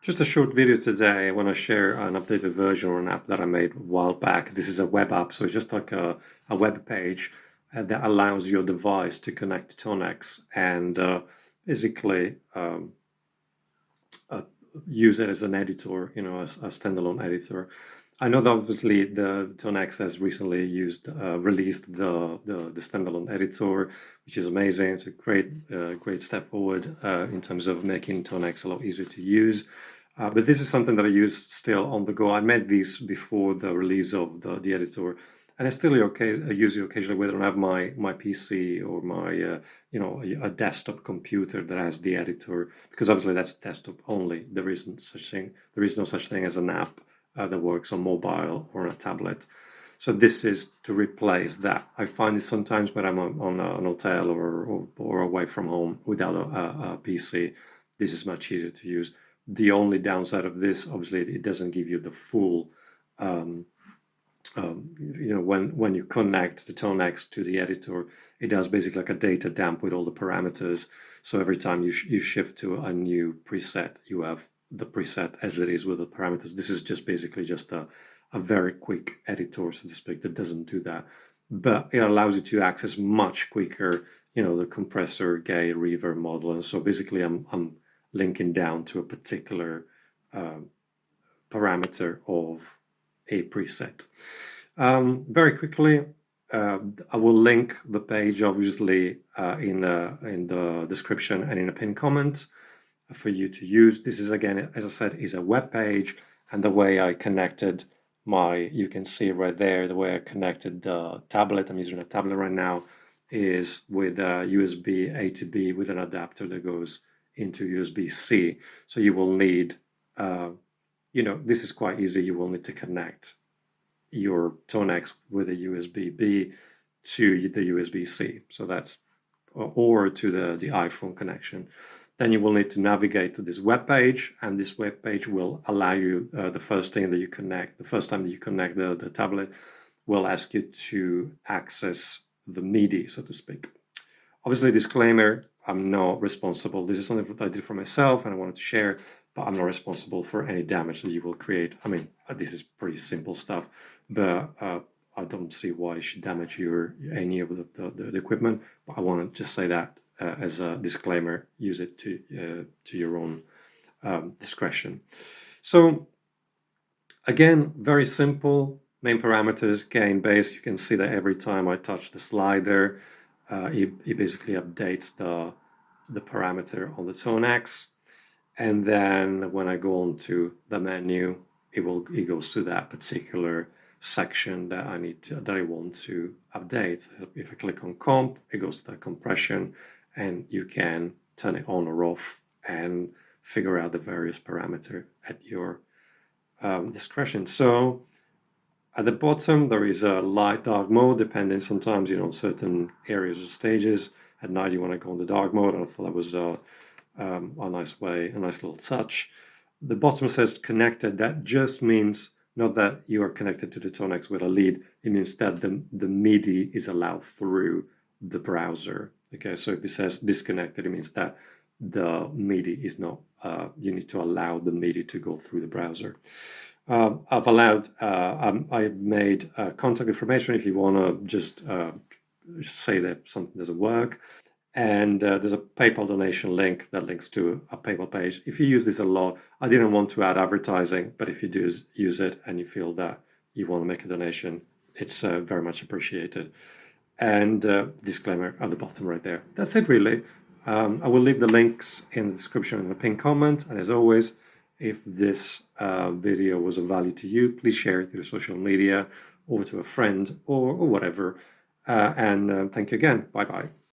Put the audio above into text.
Just a short video today. I want to share an updated version of an app that I made a while back. This is a web app, so it's just like a web page that allows your device to connect to Tonex and basically uh, use it as an editor, as a standalone editor. I know that obviously the Tonex has recently released the standalone editor, which is amazing. It's a great step forward in terms of making Tonex a lot easier to use. But this is something that I use still on the go. I made these before the release of the editor, and I still use it occasionally when I don't have my PC or my a desktop computer that has the editor, because obviously that's desktop only. There is no such thing as an app that works on mobile or on a tablet. So this is to replace that. I find it sometimes when I'm on an hotel or away from home without a PC, this is much easier to use. The only downside of this, obviously, it doesn't give you the full, when you connect the Tonex to the editor, it does basically like a data dump with all the parameters. So every time you shift to a new preset, you have the preset as it is with the parameters. This is just basically just a very quick editor, so to speak, that doesn't do that. But it allows you to access much quicker, the compressor, gate, reverb model. And so basically I'm linking down to a particular parameter of a preset. Very quickly, I will link the page obviously in the description and in a pinned comment for you to use. This is, again, as I said, is a web page, and the way I connected you can see right there, the way I connected the tablet, I'm using a tablet right now, is with a USB A to B with an adapter that goes into USB-C. So you will need, this is quite easy. You will need to connect your Tonex with a USB-B to the USB-C. So that's, or to the iPhone connection. Then you will need to navigate to this web page, and this web page will allow you, the first time that you connect the tablet, will ask you to access the MIDI, so to speak. Obviously, disclaimer, I'm not responsible. This is something that I did for myself and I wanted to share, but I'm not responsible for any damage that you will create. I mean, this is pretty simple stuff, but I don't see why it should damage any of the equipment. But I want to just say that as a disclaimer. Use it to your own discretion. So again, very simple. Main parameters, gain, bass. You can see that every time I touch the slider, it basically updates the parameter on the Tonex, and then when I go on to the menu, it goes to that particular section that I want to update. If I click on comp, it goes to the compression, and you can turn it on or off and figure out the various parameter at your discretion. So at the bottom, there is a light dark mode, depending sometimes, certain areas or stages. At night, you want to go on the dark mode, and I thought that was a nice little touch. The bottom says connected. That just means not that you are connected to the Tonex with a lead. It means that the MIDI is allowed through the browser. Okay, so if it says disconnected, it means that the MIDI is not, you need to allow the MIDI to go through the browser. I made contact information if you want to just say that something doesn't work. And there's a PayPal donation link that links to a PayPal page. If you use this a lot, I didn't want to add advertising, but if you do use it and you feel that you want to make a donation, it's very much appreciated. And disclaimer at the bottom right there. That's it, really. I will leave the links in the description in the pinned comment. And as always, if this video was of value to you, please share it through social media or to a friend or whatever. And thank you again. Bye-bye.